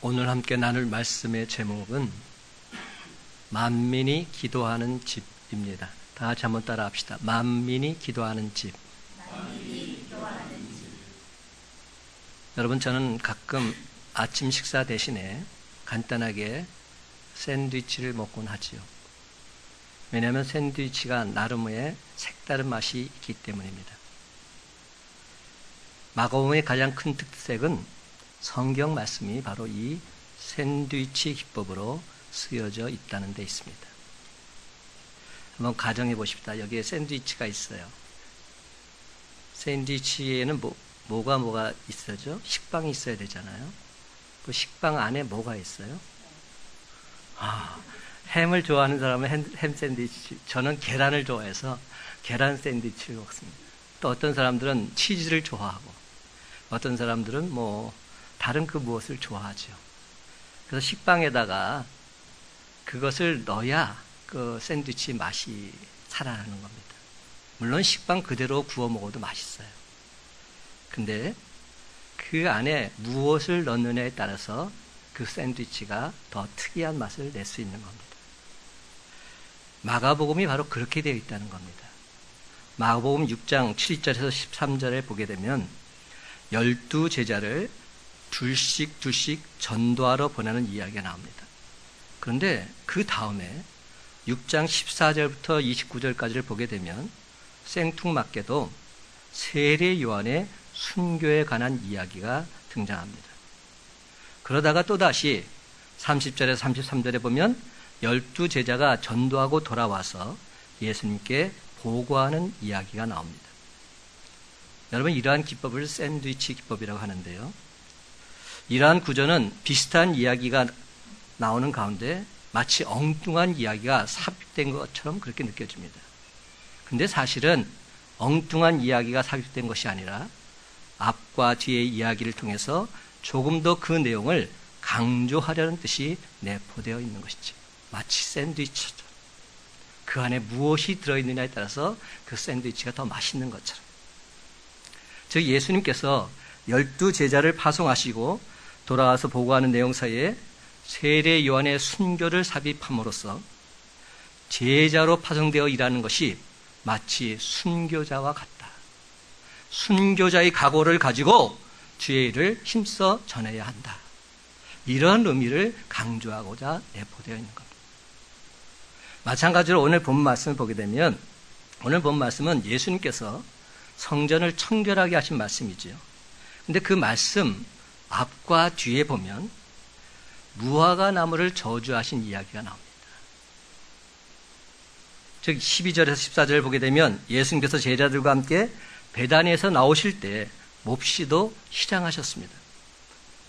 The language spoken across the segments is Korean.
오늘 함께 나눌 말씀의 제목은 만민이 기도하는 집입니다. 다 같이 한번 따라 합시다. 만민이 기도하는 집. 여러분, 저는 가끔 아침 식사 대신에 간단하게 샌드위치를 먹곤 하지요. 왜냐하면 샌드위치가 나름의 색다른 맛이 있기 때문입니다. 마가복음의 가장 큰 특색은 성경 말씀이 바로 이 샌드위치 기법으로 쓰여져 있다는 데 있습니다. 한번 가정해 보십시다. 여기에 샌드위치가 있어요. 샌드위치에는 뭐가 있어죠? 식빵이 있어야 되잖아요. 그 식빵 안에 뭐가 있어요? 햄을 좋아하는 사람은 햄 샌드위치, 저는 계란을 좋아해서 계란 샌드위치를 먹습니다. 또 어떤 사람들은 치즈를 좋아하고 어떤 사람들은 다른 그 무엇을 좋아하죠. 그래서 식빵에다가 그것을 넣어야 그 샌드위치 맛이 살아나는 겁니다. 물론 식빵 그대로 구워 먹어도 맛있어요. 근데 그 안에 무엇을 넣느냐에 따라서 그 샌드위치가 더 특이한 맛을 낼 수 있는 겁니다. 마가복음이 바로 그렇게 되어 있다는 겁니다. 마가복음 6장 7절에서 13절에 보게 되면 12제자를 둘씩 전도하러 보내는 이야기가 나옵니다. 그런데 그 다음에 6장 14절부터 29절까지를 보게 되면 생뚱맞게도 세례 요한의 순교에 관한 이야기가 등장합니다. 그러다가 또다시 30절에서 33절에 보면 12제자가 전도하고 돌아와서 예수님께 보고하는 이야기가 나옵니다. 여러분, 이러한 기법을 샌드위치 기법이라고 하는데요. 이러한 구조는 비슷한 이야기가 나오는 가운데 마치 엉뚱한 이야기가 삽입된 것처럼 그렇게 느껴집니다. 근데 사실은 엉뚱한 이야기가 삽입된 것이 아니라 앞과 뒤의 이야기를 통해서 조금 더 그 내용을 강조하려는 뜻이 내포되어 있는 것이죠. 마치 샌드위치죠. 그 안에 무엇이 들어있느냐에 따라서 그 샌드위치가 더 맛있는 것처럼. 즉, 예수님께서 12제자를 파송하시고 돌아와서 보고하는 내용 사이에 세례 요한의 순교를 삽입함으로써 제자로 파송되어 일하는 것이 마치 순교자와 같다. 순교자의 각오를 가지고 주의 일을 힘써 전해야 한다. 이런 의미를 강조하고자 내포되어 있는 겁니다. 마찬가지로 오늘 본 말씀을 보게 되면 오늘 본 말씀은 예수님께서 성전을 청결하게 하신 말씀이지요. 근데 그 말씀 앞과 뒤에 보면 무화과 나무를 저주하신 이야기가 나옵니다. 즉 12절에서 14절을 보게 되면 예수님께서 제자들과 함께 베다니에서 나오실 때 몹시도 시장하셨습니다.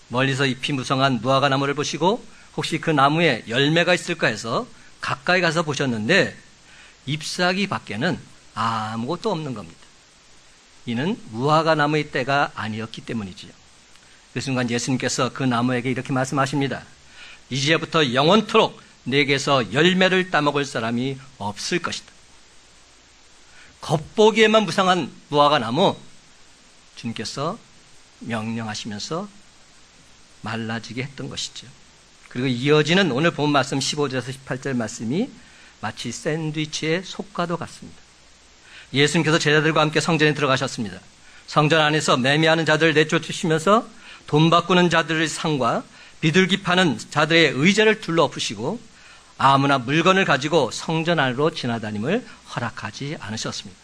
멀리서 잎이 무성한 무화과 나무를 보시고 혹시 그 나무에 열매가 있을까 해서 가까이 가서 보셨는데 잎사귀 밖에는 아무것도 없는 겁니다. 이는 무화과 나무의 때가 아니었기 때문이지요. 그 순간 예수님께서 그 나무에게 이렇게 말씀하십니다. 이제부터 영원토록 내게서 열매를 따먹을 사람이 없을 것이다. 겉보기에만 무성한 무화과 나무, 주님께서 명령하시면서 말라지게 했던 것이죠. 그리고 이어지는 오늘 본 말씀 15절에서 18절 말씀이 마치 샌드위치의 속과도 같습니다. 예수님께서 제자들과 함께 성전에 들어가셨습니다. 성전 안에서 매매하는 자들을 내쫓으시면서 돈 바꾸는 자들의 상과 비둘기 파는 자들의 의자를 둘러엎으시고 아무나 물건을 가지고 성전 안으로 지나다님을 허락하지 않으셨습니다.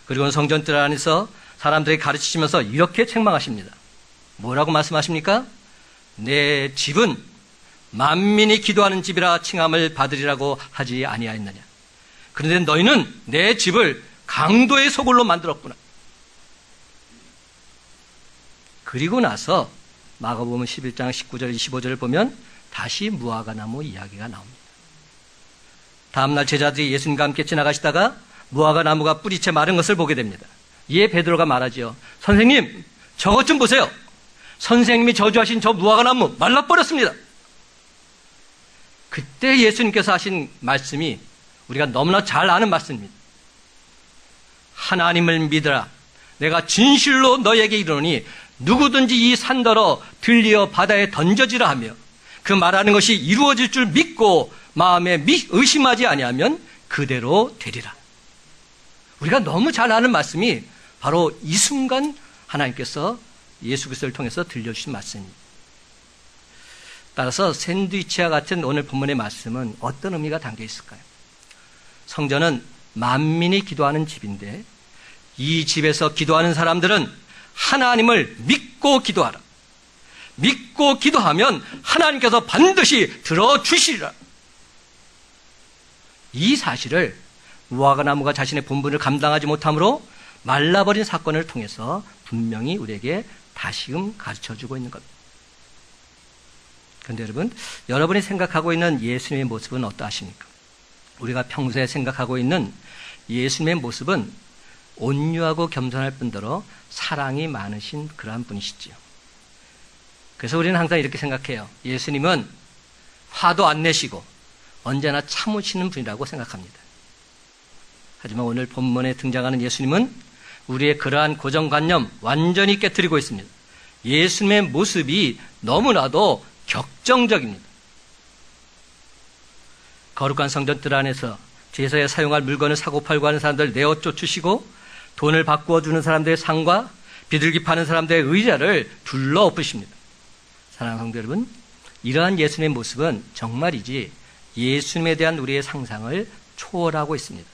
그리고 성전뜰 안에서 사람들에게 가르치시면서 이렇게 책망하십니다. 뭐라고 말씀하십니까? 내 집은 만민이 기도하는 집이라 칭함을 받으리라고 하지 아니하였느냐. 그런데 너희는 내 집을 강도의 소굴로 만들었구나. 그리고 나서 마가복음 11장 19절 25절을 보면 다시 무화과 나무 이야기가 나옵니다. 다음날 제자들이 예수님과 함께 지나가시다가 무화과 나무가 뿌리채 마른 것을 보게 됩니다. 이에 베드로가 말하지요. 선생님, 저것 좀 보세요. 선생님이 저주하신 저 무화과 나무 말라버렸습니다. 그때 예수님께서 하신 말씀이 우리가 너무나 잘 아는 말씀입니다. 하나님을 믿으라. 내가 진실로 너에게 이르노니 누구든지 이 산더러 들리어 바다에 던져지라 하며 그 말하는 것이 이루어질 줄 믿고 마음에 의심하지 아니하면 그대로 되리라. 우리가 너무 잘 아는 말씀이 바로 이 순간 하나님께서 예수 그리스도를 통해서 들려주신 말씀입니다. 따라서 샌드위치와 같은 오늘 본문의 말씀은 어떤 의미가 담겨 있을까요? 성전은 만민이 기도하는 집인데 이 집에서 기도하는 사람들은 하나님을 믿고 기도하라. 믿고 기도하면 하나님께서 반드시 들어주시리라. 이 사실을 무화과 나무가 자신의 본분을 감당하지 못함으로 말라버린 사건을 통해서 분명히 우리에게 다시금 가르쳐주고 있는 겁니다. 그런데 여러분, 여러분이 생각하고 있는 예수님의 모습은 어떠하십니까? 우리가 평소에 생각하고 있는 예수님의 모습은 온유하고 겸손할 뿐더러 사랑이 많으신 그러한 분이시지요. 그래서 우리는 항상 이렇게 생각해요. 예수님은 화도 안 내시고 언제나 참으시는 분이라고 생각합니다. 하지만 오늘 본문에 등장하는 예수님은 우리의 그러한 고정관념 완전히 깨트리고 있습니다. 예수님의 모습이 너무나도 격정적입니다. 거룩한 성전들 안에서 제사에 사용할 물건을 사고 팔고 하는 사람들 내어 쫓으시고 돈을 바꾸어 주는 사람들의 상과 비둘기 파는 사람들의 의자를 둘러 엎으십니다. 사랑하는 성도 여러분, 이러한 예수님의 모습은 정말이지 예수님에 대한 우리의 상상을 초월하고 있습니다.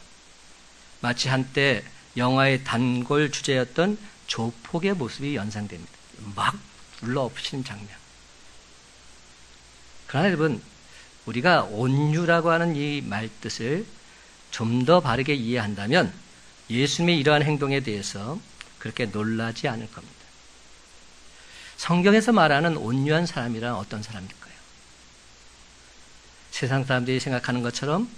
마치 한때 영화의 단골 주제였던 조폭의 모습이 연상됩니다. 막 둘러 엎으시는 장면. 그러나 여러분, 우리가 온유라고 하는 이 말뜻을 좀 더 바르게 이해한다면 예수님의 이러한 행동에 대해서 그렇게 놀라지 않을 겁니다. 성경에서 말하는 온유한 사람이란 어떤 사람일까요? 세상 사람들이 생각하는 것처럼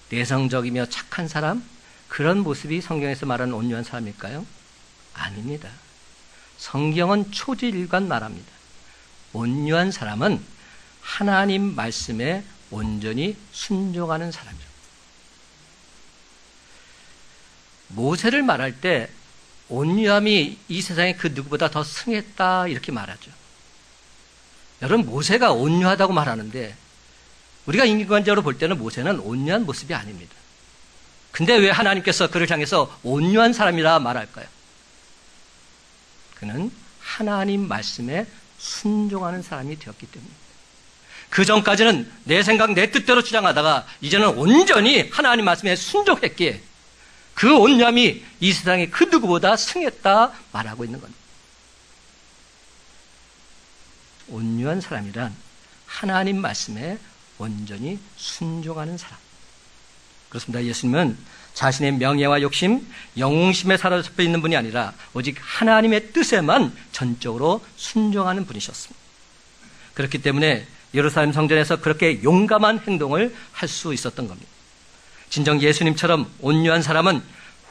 내성적이며 착한 사람, 그런 모습이 성경에서 말하는 온유한 사람일까요? 아닙니다. 성경은 초지일관 말합니다. 온유한 사람은 하나님 말씀에 온전히 순종하는 사람이죠. 모세를 말할 때 온유함이 이 세상에 그 누구보다 더 승했다 이렇게 말하죠. 여러분, 모세가 온유하다고 말하는데 우리가 인간적으로 볼 때는 모세는 온유한 모습이 아닙니다. 근데 왜 하나님께서 그를 향해서 온유한 사람이라 말할까요? 그는 하나님 말씀에 순종하는 사람이 되었기 때문입니다. 그 전까지는 내 생각, 내 뜻대로 주장하다가 이제는 온전히 하나님 말씀에 순종했기에 그 온유함이 이 세상에 그 누구보다 승했다 말하고 있는 겁니다. 온유한 사람이란 하나님 말씀에 온전히 순종하는 사람. 그렇습니다. 예수님은 자신의 명예와 욕심, 영웅심에 사로잡혀 있는 분이 아니라 오직 하나님의 뜻에만 전적으로 순종하는 분이셨습니다. 그렇기 때문에 예루살렘 성전에서 그렇게 용감한 행동을 할 수 있었던 겁니다. 진정 예수님처럼 온유한 사람은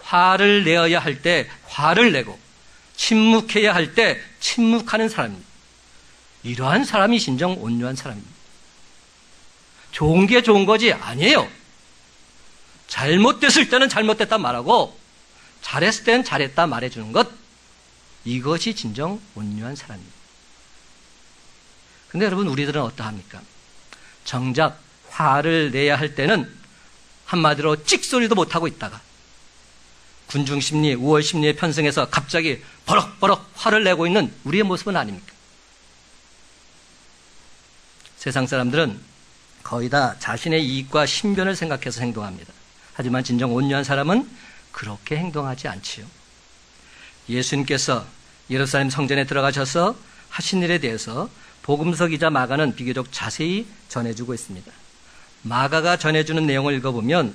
화를 내어야 할 때 화를 내고 침묵해야 할 때 침묵하는 사람입니다. 이러한 사람이 진정 온유한 사람입니다. 좋은 게 좋은 거지 아니에요. 잘못됐을 때는 잘못됐다 말하고 잘했을 때는 잘했다 말해주는 것, 이것이 진정 온유한 사람입니다. 근데 여러분, 우리들은 어떠합니까? 정작 화를 내야 할 때는 한마디로 찍소리도 못하고 있다가 군중심리, 우월심리에 편승해서 갑자기 버럭버럭 화를 내고 있는 우리의 모습은 아닙니까? 세상 사람들은 거의 다 자신의 이익과 신변을 생각해서 행동합니다. 하지만 진정 온유한 사람은 그렇게 행동하지 않지요. 예수님께서 예루살렘 성전에 들어가셔서 하신 일에 대해서 복음서 기자 마가는 비교적 자세히 전해주고 있습니다. 마가가 전해주는 내용을 읽어보면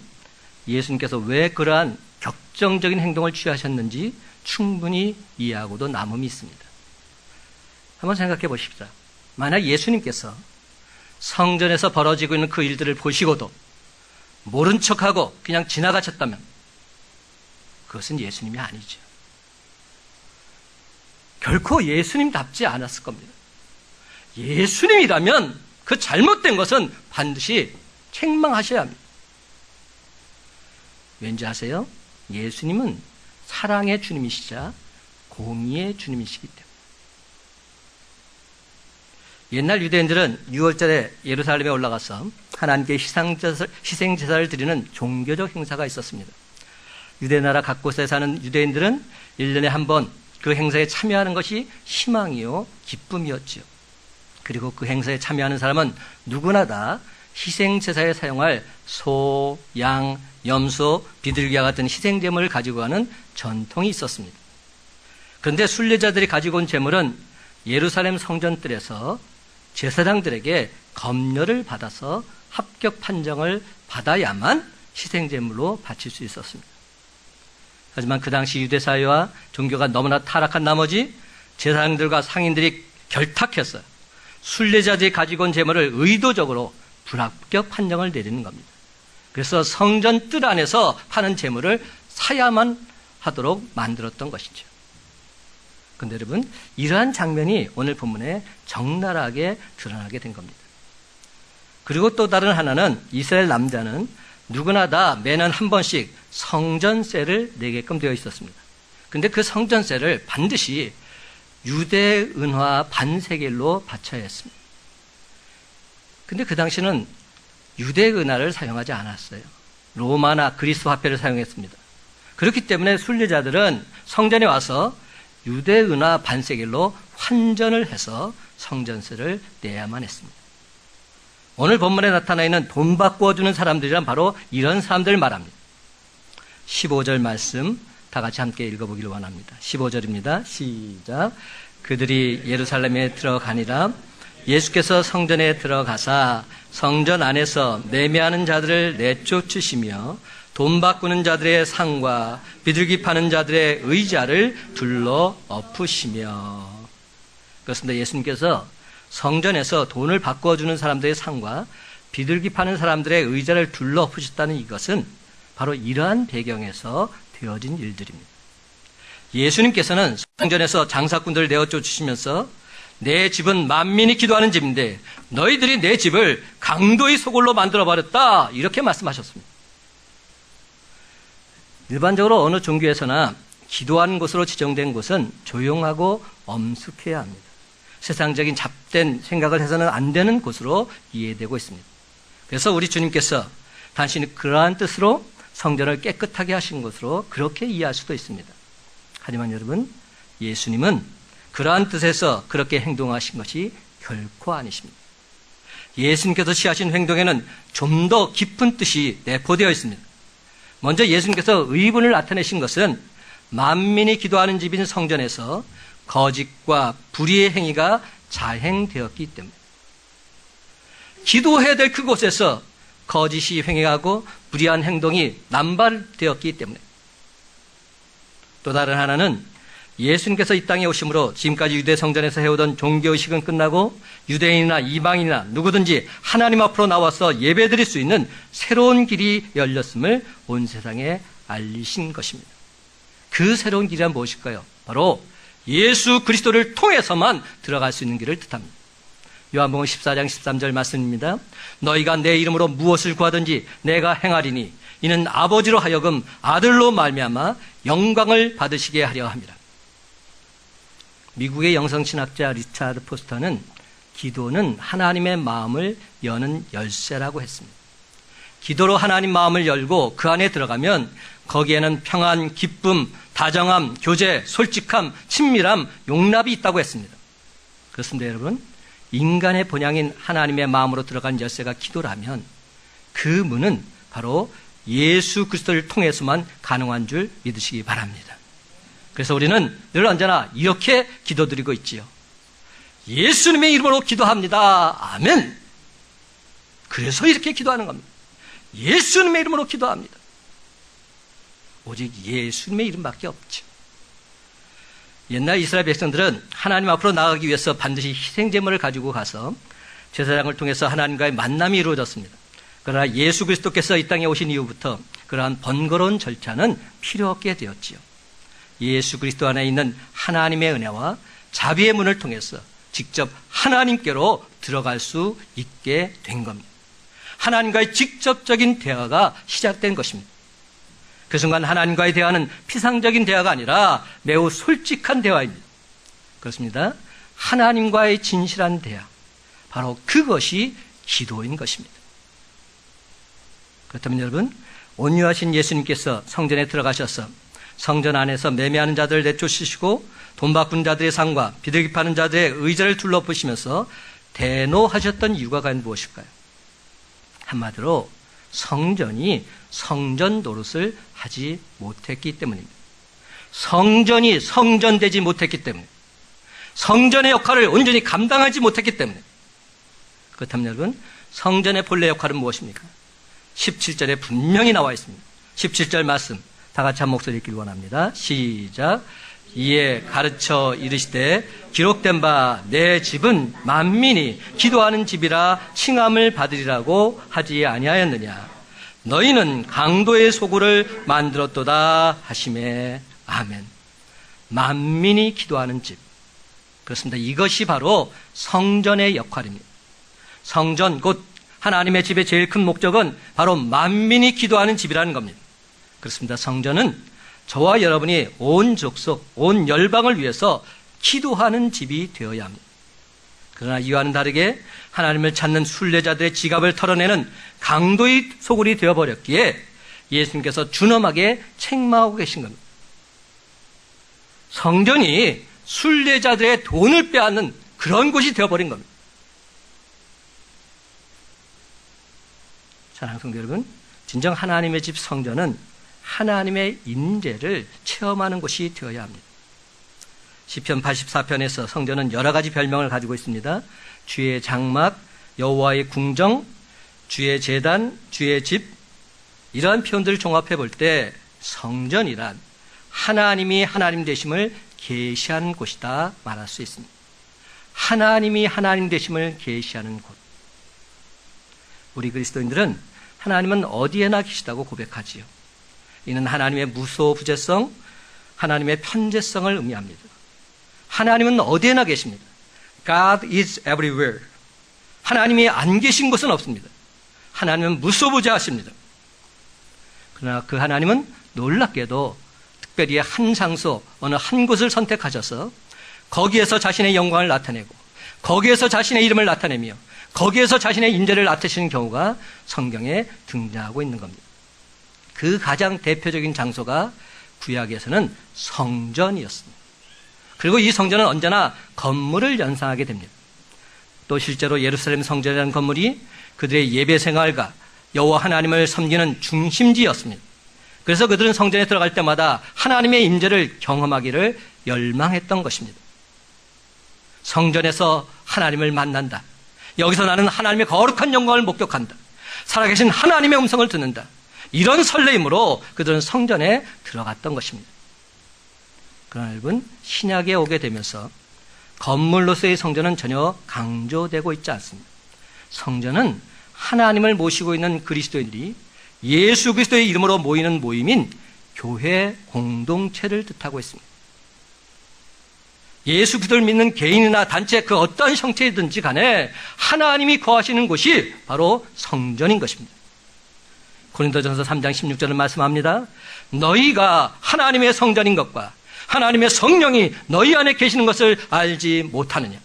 예수님께서 왜 그러한 격정적인 행동을 취하셨는지 충분히 이해하고도 남음이 있습니다. 한번 생각해 보십시오. 만약 예수님께서 성전에서 벌어지고 있는 그 일들을 보시고도 모른 척하고 그냥 지나가셨다면 그것은 예수님이 아니죠. 결코 예수님답지 않았을 겁니다. 예수님이라면 그 잘못된 것은 반드시 책망하셔야 합니다. 왠지 아세요? 예수님은 사랑의 주님이시자 공의의 주님이시기 때문에 옛날 유대인들은 6월절에 예루살렘에 올라가서 하나님께 희생제사를 드리는 종교적 행사가 있었습니다. 유대 나라 각곳에 사는 유대인들은 1년에 한 번 그 행사에 참여하는 것이 희망이요 기쁨이었지요. 그리고 그 행사에 참여하는 사람은 누구나 다 희생제사에 사용할 소, 양, 염소, 비둘기와 같은 희생제물을 가지고 가는 전통이 있었습니다. 그런데 순례자들이 가지고 온 제물은 예루살렘 성전뜰에서 제사장들에게 검열을 받아서 합격 판정을 받아야만 희생제물로 바칠 수 있었습니다. 하지만 그 당시 유대사회와 종교가 너무나 타락한 나머지 제사장들과 상인들이 결탁했어요. 순례자들이 가지고 온 제물을 의도적으로 불합격 판정을 내리는 겁니다. 그래서 성전 뜰 안에서 파는 제물을 사야만 하도록 만들었던 것이죠. 그런데 여러분, 이러한 장면이 오늘 본문에 적나라하게 드러나게 된 겁니다. 그리고 또 다른 하나는 이스라엘 남자는 누구나 다 매년 한 번씩 성전세를 내게끔 되어 있었습니다. 그런데 그 성전세를 반드시 유대 은화 반세겔로 바쳐야 했습니다. 그런데 그 당시는 유대 은화를 사용하지 않았어요. 로마나 그리스 화폐를 사용했습니다. 그렇기 때문에 순례자들은 성전에 와서 유대 은화 반세겔로 환전을 해서 성전세를 내야만 했습니다. 오늘 본문에 나타나 있는 돈 바꾸어주는 사람들이란 바로 이런 사람들을 말합니다. 15절 말씀 다 같이 함께 읽어보기를 원합니다. 15절입니다. 시작. 그들이 예루살렘에 들어가니라. 예수께서 성전에 들어가사 성전 안에서 매매하는 자들을 내쫓으시며 돈 바꾸는 자들의 상과 비둘기 파는 자들의 의자를 둘러 엎으시며. 그렇습니다. 예수님께서 성전에서 돈을 바꿔주는 사람들의 상과 비둘기 파는 사람들의 의자를 둘러 엎으셨다는 이것은 바로 이러한 배경에서 되어진 일들입니다. 예수님께서는 성전에서 장사꾼들을 내어쫓으시면서 내 집은 만민이 기도하는 집인데 너희들이 내 집을 강도의 소굴로 만들어버렸다, 이렇게 말씀하셨습니다. 일반적으로 어느 종교에서나 기도하는 곳으로 지정된 곳은 조용하고 엄숙해야 합니다. 세상적인 잡된 생각을 해서는 안 되는 곳으로 이해되고 있습니다. 그래서 우리 주님께서 당신이 그러한 뜻으로 성전을 깨끗하게 하신 것으로 그렇게 이해할 수도 있습니다. 하지만 여러분, 예수님은 그러한 뜻에서 그렇게 행동하신 것이 결코 아니십니다. 예수님께서 취하신 행동에는 좀 더 깊은 뜻이 내포되어 있습니다. 먼저 예수님께서 의분을 나타내신 것은 만민이 기도하는 집인 성전에서 거짓과 불의의 행위가 자행되었기 때문에, 기도해야 될 그곳에서 거짓이 횡행하고 불의한 행동이 남발되었기 때문에, 또 다른 하나는 예수님께서 이 땅에 오심으로 지금까지 유대 성전에서 해오던 종교의식은 끝나고 유대인이나 이방인이나 누구든지 하나님 앞으로 나와서 예배드릴 수 있는 새로운 길이 열렸음을 온 세상에 알리신 것입니다. 그 새로운 길이란 무엇일까요? 바로 예수 그리스도를 통해서만 들어갈 수 있는 길을 뜻합니다. 요한복음 14장 13절 말씀입니다. 너희가 내 이름으로 무엇을 구하든지 내가 행하리니 이는 아버지로 하여금 아들로 말미암아 영광을 받으시게 하려 함이라. 미국의 영성신학자 리차드 포스터는 기도는 하나님의 마음을 여는 열쇠라고 했습니다. 기도로 하나님 마음을 열고 그 안에 들어가면 거기에는 평안, 기쁨, 다정함, 교제, 솔직함, 친밀함, 용납이 있다고 했습니다. 그렇습니다, 여러분. 인간의 본향인 하나님의 마음으로 들어간 열쇠가 기도라면 그 문은 바로 예수 그리스도를 통해서만 가능한 줄 믿으시기 바랍니다. 그래서 우리는 늘 언제나 이렇게 기도드리고 있지요. 예수님의 이름으로 기도합니다. 아멘. 그래서 이렇게 기도하는 겁니다. 예수님의 이름으로 기도합니다. 오직 예수님의 이름밖에 없죠. 옛날 이스라엘 백성들은 하나님 앞으로 나아가기 위해서 반드시 희생제물을 가지고 가서 제사장을 통해서 하나님과의 만남이 이루어졌습니다. 그러나 예수 그리스도께서 이 땅에 오신 이후부터 그러한 번거로운 절차는 필요 없게 되었지요. 예수 그리스도 안에 있는 하나님의 은혜와 자비의 문을 통해서 직접 하나님께로 들어갈 수 있게 된 겁니다. 하나님과의 직접적인 대화가 시작된 것입니다. 그 순간 하나님과의 대화는 피상적인 대화가 아니라 매우 솔직한 대화입니다. 그렇습니다. 하나님과의 진실한 대화, 바로 그것이 기도인 것입니다. 그렇다면 여러분, 온유하신 예수님께서 성전에 들어가셔서 성전 안에서 매매하는 자들을 내쫓으시고 돈 바꾼 자들의 상과 비둘기 파는 자들의 의자를 둘러보시면서 대노하셨던 이유가 과연 무엇일까요? 한마디로 성전이 성전 노릇을 하지 못했기 때문입니다. 성전이 성전되지 못했기 때문에, 성전의 역할을 온전히 감당하지 못했기 때문에. 그렇다면 여러분, 성전의 본래 역할은 무엇입니까? 17절에 분명히 나와 있습니다. 17절 말씀 다 같이 한 목소리 읽기를 원합니다. 시작. 이에 가르쳐 이르시되 기록된 바 내 집은 만민이 기도하는 집이라 칭함을 받으리라고 하지 아니하였느냐. 너희는 강도의 소굴을 만들었도다 하시매. 아멘. 만민이 기도하는 집. 그렇습니다. 이것이 바로 성전의 역할입니다. 성전, 곧 하나님의 집의 제일 큰 목적은 바로 만민이 기도하는 집이라는 겁니다. 그렇습니다. 성전은 저와 여러분이 온 족속, 온 열방을 위해서 기도하는 집이 되어야 합니다. 그러나 이와는 다르게 하나님을 찾는 순례자들의 지갑을 털어내는 강도의 소굴이 되어버렸기에 예수님께서 준엄하게 책망하고 계신 겁니다. 성전이 순례자들의 돈을 빼앗는 그런 곳이 되어버린 겁니다. 사랑하는 성도 여러분, 진정 하나님의 집 성전은 하나님의 임재를 체험하는 곳이 되어야 합니다. 시편 84편에서 성전은 여러 가지 별명을 가지고 있습니다. 주의 장막, 여호와의 궁정, 주의 제단, 주의 집, 이러한 표현들을 종합해 볼 때 성전이란 하나님이 하나님 되심을 계시하는 곳이다 말할 수 있습니다. 하나님이 하나님 되심을 계시하는 곳. 우리 그리스도인들은 하나님은 어디에나 계시다고 고백하지요. 이는 하나님의 무소부재성, 하나님의 편재성을 의미합니다. 하나님은 어디에나 계십니다. God is everywhere. 하나님이 안 계신 곳은 없습니다. 하나님은 무소부재하십니다. 그러나 그 하나님은 놀랍게도 특별히 한 장소, 어느 한 곳을 선택하셔서 거기에서 자신의 영광을 나타내고 거기에서 자신의 이름을 나타내며 거기에서 자신의 임재를 나타내시는 경우가 성경에 등장하고 있는 겁니다. 그 가장 대표적인 장소가 구약에서는 성전이었습니다. 그리고 이 성전은 언제나 건물을 연상하게 됩니다. 또 실제로 예루살렘 성전이라는 건물이 그들의 예배 생활과 여호와 하나님을 섬기는 중심지였습니다. 그래서 그들은 성전에 들어갈 때마다 하나님의 임재를 경험하기를 열망했던 것입니다. 성전에서 하나님을 만난다. 여기서 나는 하나님의 거룩한 영광을 목격한다. 살아계신 하나님의 음성을 듣는다. 이런 설레임으로 그들은 성전에 들어갔던 것입니다. 그러나 여러분, 신약에 오게 되면서 건물로서의 성전은 전혀 강조되고 있지 않습니다. 성전은 하나님을 모시고 있는 그리스도인들이 예수 그리스도의 이름으로 모이는 모임인 교회 공동체를 뜻하고 있습니다. 예수 그리스도를 믿는 개인이나 단체 그 어떤 형태이든지 간에 하나님이 거하시는 곳이 바로 성전인 것입니다. 고린도전서 3장 16절을 말씀합니다. 너희가 하나님의 성전인 것과 하나님의 성령이 너희 안에 계시는 것을 알지 못하느냐.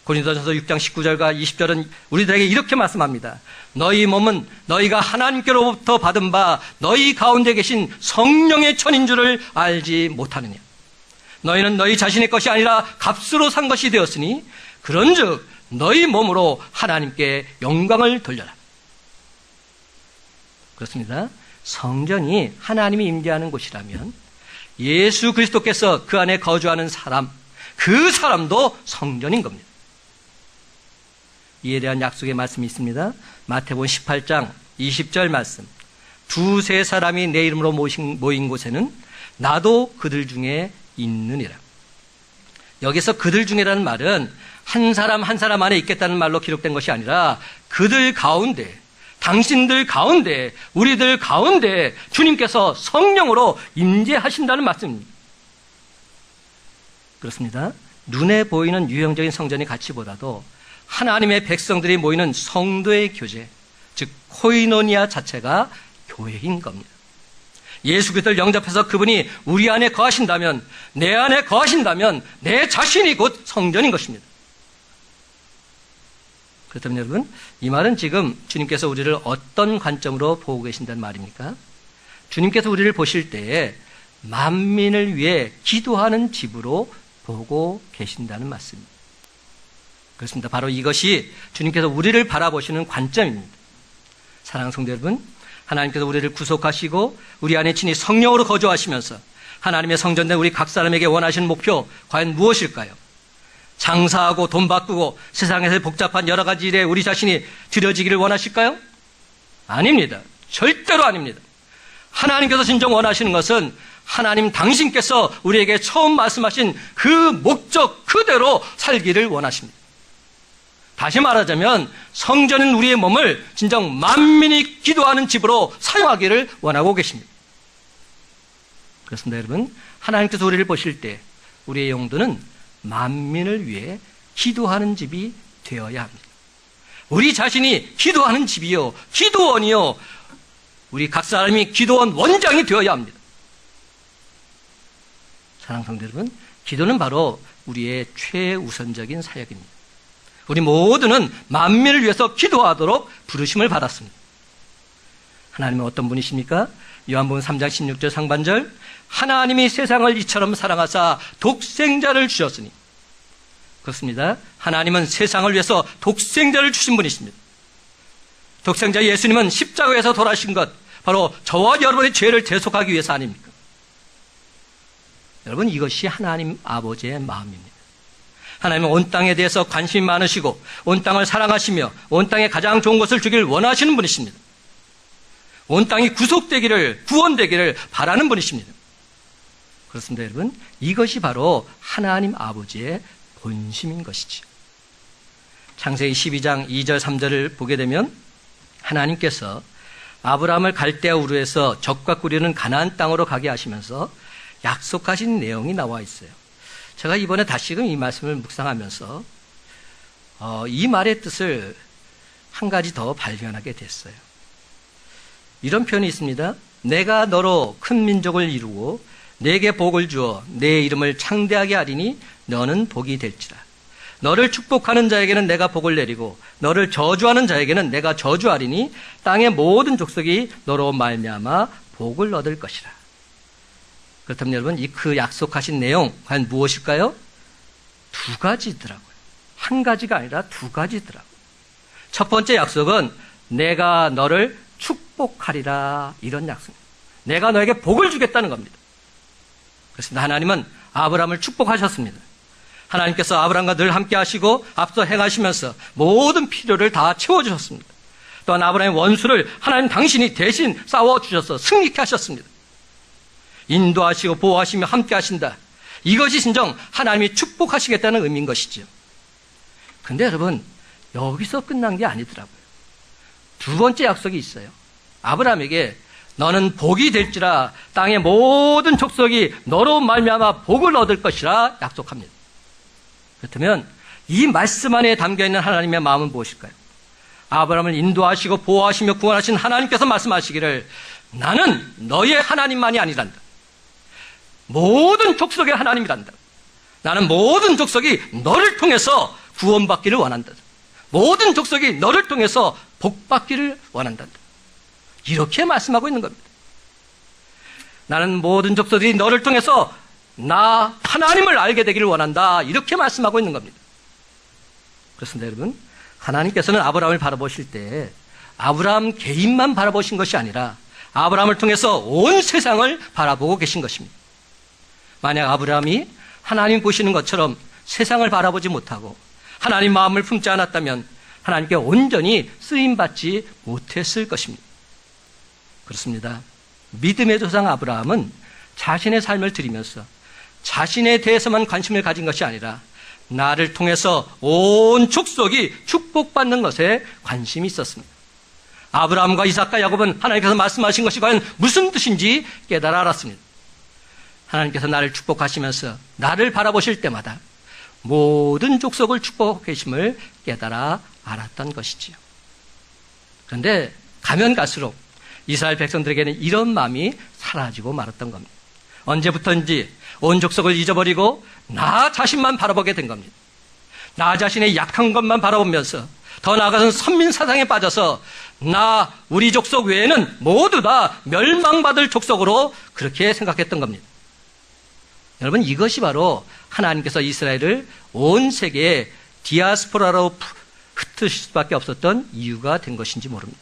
고린도전서 6장 19절과 20절은 우리들에게 이렇게 말씀합니다. 너희 몸은 너희가 하나님께로부터 받은 바 너희 가운데 계신 성령의 천인 줄을 알지 못하느냐. 너희는 너희 자신의 것이 아니라 값으로 산 것이 되었으니 그런즉 너희 몸으로 하나님께 영광을 돌려라. 그렇습니다. 성전이 하나님이 임재하는 곳이라면 예수 그리스도께서 그 안에 거주하는 사람, 그 사람도 성전인 겁니다. 이에 대한 약속의 말씀이 있습니다. 마태복음 18장 20절 말씀. 두세 사람이 내 이름으로 모인 곳에는 나도 그들 중에 있느니라. 여기서 그들 중에라는 말은 한 사람 한 사람 안에 있겠다는 말로 기록된 것이 아니라 그들 가운데, 당신들 가운데, 우리들 가운데 주님께서 성령으로 임재하신다는 말씀입니다. 그렇습니다. 눈에 보이는 유형적인 성전의 가치보다도 하나님의 백성들이 모이는 성도의 교제, 즉 코이노니아 자체가 교회인 겁니다. 예수 그리스도를 영접해서 그분이 우리 안에 거하신다면, 내 안에 거하신다면 내 자신이 곧 성전인 것입니다. 그렇다면 여러분, 이 말은 지금 주님께서 우리를 어떤 관점으로 보고 계신다는 말입니까? 주님께서 우리를 보실 때에 만민을 위해 기도하는 집으로 보고 계신다는 말씀입니다. 그렇습니다. 바로 이것이 주님께서 우리를 바라보시는 관점입니다. 사랑하는 성도 여러분, 하나님께서 우리를 구속하시고 우리 안에 친히 성령으로 거주하시면서 하나님의 성전된 우리 각 사람에게 원하시는 목표 과연 무엇일까요? 장사하고 돈 바꾸고 세상에서의 복잡한 여러 가지 일에 우리 자신이 들여지기를 원하실까요? 아닙니다. 절대로 아닙니다. 하나님께서 진정 원하시는 것은 하나님 당신께서 우리에게 처음 말씀하신 그 목적 그대로 살기를 원하십니다. 다시 말하자면 성전은 우리의 몸을 진정 만민이 기도하는 집으로 사용하기를 원하고 계십니다. 그렇습니다, 여러분. 하나님께서 우리를 보실 때 우리의 용도는 만민을 위해 기도하는 집이 되어야 합니다. 우리 자신이 기도하는 집이요, 기도원이요, 우리 각 사람이 기도원 원장이 되어야 합니다. 사랑하는 성도 여러분, 기도는 바로 우리의 최우선적인 사역입니다. 우리 모두는 만민을 위해서 기도하도록 부르심을 받았습니다. 하나님은 어떤 분이십니까? 요한복음 3장 16절 상반절, 하나님이 세상을 이처럼 사랑하사 독생자를 주셨으니. 그렇습니다. 하나님은 세상을 위해서 독생자를 주신 분이십니다. 독생자 예수님은 십자가에서 돌아가신 것, 바로 저와 여러분의 죄를 대속하기 위해서 아닙니까? 여러분, 이것이 하나님 아버지의 마음입니다. 하나님은 온 땅에 대해서 관심이 많으시고 온 땅을 사랑하시며 온 땅에 가장 좋은 것을 주길 원하시는 분이십니다. 온 땅이 구속되기를, 구원되기를 바라는 분이십니다. 그렇습니다, 여러분. 이것이 바로 하나님 아버지의 본심인 것이죠. 창세기 12장 2절 3절을 보게 되면 하나님께서 아브라함을 갈대아 우르에서 적과 꾸리는 가나안 땅으로 가게 하시면서 약속하신 내용이 나와 있어요. 제가 이번에 다시금 이 말씀을 묵상하면서 이 말의 뜻을 한 가지 더 발견하게 됐어요. 이런 표현이 있습니다. 내가 너로 큰 민족을 이루고 내게 복을 주어 내 이름을 창대하게 하리니 너는 복이 될지라. 너를 축복하는 자에게는 내가 복을 내리고 너를 저주하는 자에게는 내가 저주하리니 땅의 모든 족속이 너로 말미암아 복을 얻을 것이라. 그렇다면 여러분, 이 그 약속하신 내용 과연 무엇일까요? 두 가지더라고요. 한 가지가 아니라 두 가지더라고요. 첫 번째 약속은 내가 너를 축복하리라, 이런 약속입니다. 내가 너에게 복을 주겠다는 겁니다. 그렇습니다. 하나님은 아브라함을 축복하셨습니다. 하나님께서 아브라함과 늘 함께 하시고 앞서 행하시면서 모든 필요를 다 채워주셨습니다. 또한 아브라함의 원수를 하나님 당신이 대신 싸워주셔서 승리케 하셨습니다. 인도하시고 보호하시며 함께 하신다. 이것이 진정 하나님이 축복하시겠다는 의미인 것이죠. 근데 여러분, 여기서 끝난 게 아니더라고요. 두 번째 약속이 있어요. 아브라함에게 너는 복이 될지라 땅의 모든 족속이 너로 말미암아 복을 얻을 것이라 약속합니다. 그렇다면 이 말씀 안에 담겨있는 하나님의 마음은 무엇일까요? 아브라함을 인도하시고 보호하시며 구원하신 하나님께서 말씀하시기를 나는 너의 하나님만이 아니란다. 모든 족속의 하나님이란다. 나는 모든 족속이 너를 통해서 구원받기를 원한다. 모든 족속이 너를 통해서 복받기를 원한다. 이렇게 말씀하고 있는 겁니다. 나는 모든 족속들이 너를 통해서 나 하나님을 알게 되기를 원한다. 이렇게 말씀하고 있는 겁니다. 그렇습니다, 여러분. 하나님께서는 아브라함을 바라보실 때 아브라함 개인만 바라보신 것이 아니라 아브라함을 통해서 온 세상을 바라보고 계신 것입니다. 만약 아브라함이 하나님 보시는 것처럼 세상을 바라보지 못하고 하나님 마음을 품지 않았다면 하나님께 온전히 쓰임받지 못했을 것입니다. 그렇습니다. 믿음의 조상 아브라함은 자신의 삶을 드리면서 자신에 대해서만 관심을 가진 것이 아니라 나를 통해서 온 족속이 축복받는 것에 관심이 있었습니다. 아브라함과 이삭과 야곱은 하나님께서 말씀하신 것이 과연 무슨 뜻인지 깨달아 알았습니다. 하나님께서 나를 축복하시면서 나를 바라보실 때마다 모든 족속을 축복하고 계심을 깨달아 알았던 것이지요. 그런데 가면 갈수록 이스라엘 백성들에게는 이런 마음이 사라지고 말았던 겁니다. 언제부터인지 온 족속을 잊어버리고 나 자신만 바라보게 된 겁니다. 나 자신의 약한 것만 바라보면서 더 나아가서는 선민사상에 빠져서 우리 족속 외에는 모두 다 멸망받을 족속으로 그렇게 생각했던 겁니다. 여러분, 이것이 바로 하나님께서 이스라엘을 온 세계에 디아스포라로 흩으실 수밖에 없었던 이유가 된 것인지 모릅니다.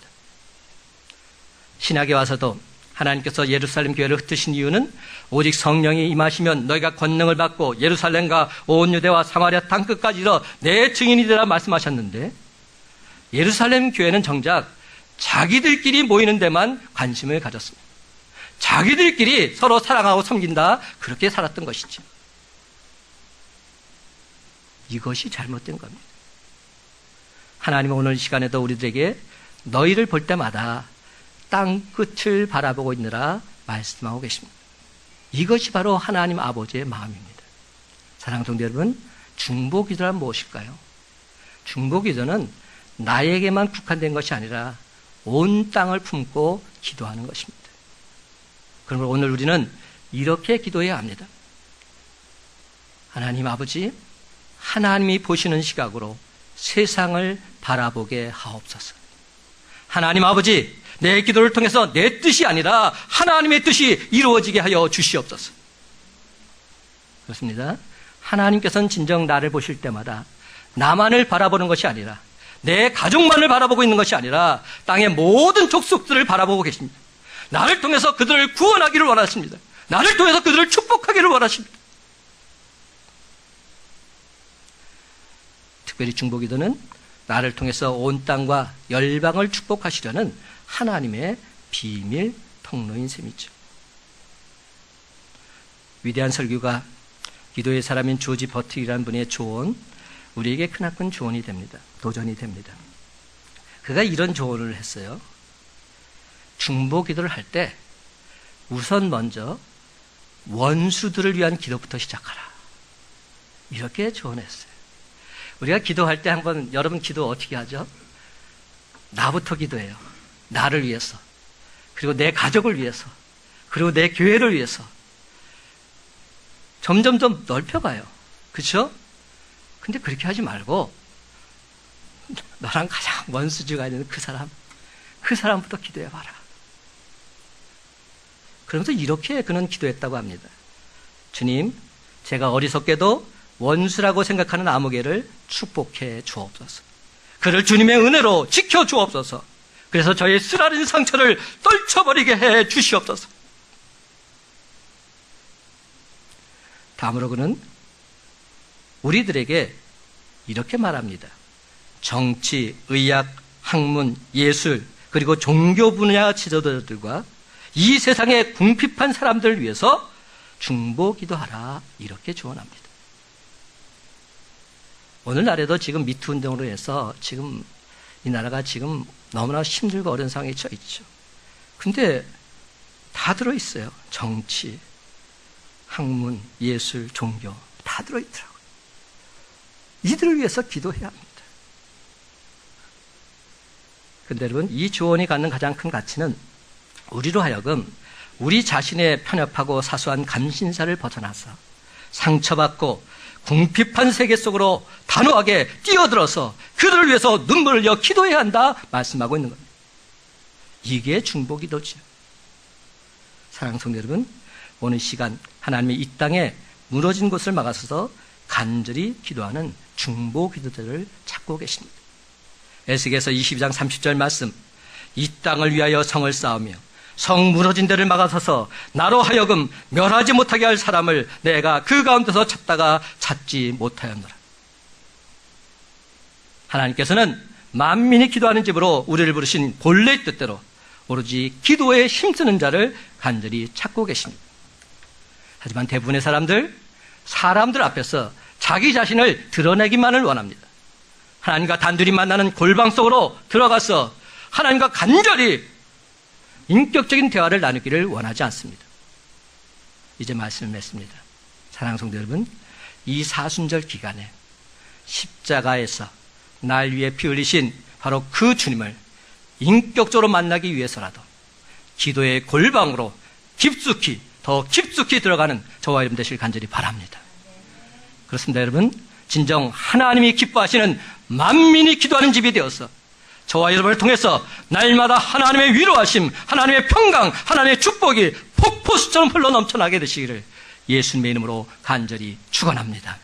신약에 와서도 하나님께서 예루살렘 교회를 흩으신 이유는 오직 성령이 임하시면 너희가 권능을 받고 예루살렘과 온 유대와 사마리아 땅끝까지 이르러 내 증인이 되라 말씀하셨는데, 예루살렘 교회는 정작 자기들끼리 모이는 데만 관심을 가졌습니다. 자기들끼리 서로 사랑하고 섬긴다, 그렇게 살았던 것이죠. 이것이 잘못된 겁니다. 하나님은 오늘 이 시간에도 우리들에게 너희를 볼 때마다 땅끝을 바라보고 있느라 말씀하고 계십니다. 이것이 바로 하나님 아버지의 마음입니다. 사랑하는 성도 여러분, 중보기도란 무엇일까요? 중보기도는 나에게만 국한된 것이 아니라 온 땅을 품고 기도하는 것입니다. 그러므로 오늘 우리는 이렇게 기도해야 합니다. 하나님 아버지, 하나님이 보시는 시각으로 세상을 바라보게 하옵소서. 하나님 아버지, 내 기도를 통해서 내 뜻이 아니라 하나님의 뜻이 이루어지게 하여 주시옵소서. 그렇습니다. 하나님께서는 진정 나를 보실 때마다 나만을 바라보는 것이 아니라, 내 가족만을 바라보고 있는 것이 아니라 땅의 모든 족속들을 바라보고 계십니다. 나를 통해서 그들을 구원하기를 원하십니다. 나를 통해서 그들을 축복하기를 원하십니다. 특별히 중보기도는 나를 통해서 온 땅과 열방을 축복하시려는 하나님의 비밀 통로인 셈이죠. 위대한 설교가 기도의 사람인 조지 버틱이라는 분의 조언, 우리에게 크나큰 조언이 됩니다. 도전이 됩니다. 그가 이런 조언을 했어요. 중보기도를 할 때 우선 먼저 원수들을 위한 기도부터 시작하라, 이렇게 조언했어요. 우리가 기도할 때 한번, 여러분 기도 어떻게 하죠? 나부터 기도해요. 나를 위해서, 그리고 내 가족을 위해서, 그리고 내 교회를 위해서 점점 더 넓혀가요. 그렇죠? 근데 그렇게 하지 말고 너랑 가장 원수지가 있는 그 사람부터 기도해봐라. 그러면서 이렇게 그는 기도했다고 합니다. 주님, 제가 어리석게도 원수라고 생각하는 아무개를 축복해 주옵소서. 그를 주님의 은혜로 지켜 주옵소서. 그래서 저의 쓰라린 상처를 떨쳐버리게 해 주시옵소서. 다음으로 그는 우리들에게 이렇게 말합니다. 정치, 의학, 학문, 예술, 그리고 종교 분야 지도자들과 이 세상의 궁핍한 사람들을 위해서 중보기도하라, 이렇게 조언합니다. 오늘날에도 지금 미투 운동으로 해서 지금 이 나라가 지금 너무나 힘들고 어려운 상황에 처해 있죠. 근데 다 들어있어요. 정치, 학문, 예술, 종교 다 들어있더라고요. 이들을 위해서 기도해야 합니다. 근데 여러분, 이 조언이 갖는 가장 큰 가치는 우리로 하여금 우리 자신의 편협하고 사소한 감신사를 벗어나서 상처받고 궁핍한 세계 속으로 단호하게 뛰어들어서 그들을 위해서 눈물을 흘려 기도해야 한다 말씀하고 있는 겁니다. 이게 중보기도죠. 사랑하는 성도 여러분, 오늘 시간 하나님이 이 땅에 무너진 곳을 막아서서 간절히 기도하는 중보기도들을 찾고 계십니다. 에스겔서 22장 30절 말씀, 이 땅을 위하여 성을 쌓으며 성 무너진 데를 막아서서 나로 하여금 멸하지 못하게 할 사람을 내가 그 가운데서 찾다가 찾지 못하였노라. 하나님께서는 만민이 기도하는 집으로 우리를 부르신 본래의 뜻대로 오로지 기도에 힘쓰는 자를 간절히 찾고 계십니다. 하지만 대부분의 사람들 앞에서 자기 자신을 드러내기만을 원합니다. 하나님과 단둘이 만나는 골방 속으로 들어가서 하나님과 간절히 인격적인 대화를 나누기를 원하지 않습니다. 이제 말씀을 맺습니다. 사랑하는 성도 여러분, 이 사순절 기간에 십자가에서 날 위해 피 흘리신 바로 그 주님을 인격적으로 만나기 위해서라도 기도의 골방으로 더 깊숙이 들어가는 저와 여러분 되시길 간절히 바랍니다. 그렇습니다. 여러분, 진정 하나님이 기뻐하시는 만민이 기도하는 집이 되어서 저와 여러분을 통해서 날마다 하나님의 위로하심, 하나님의 평강, 하나님의 축복이 폭포수처럼 흘러 넘쳐나게 되시기를 예수님의 이름으로 간절히 축원합니다.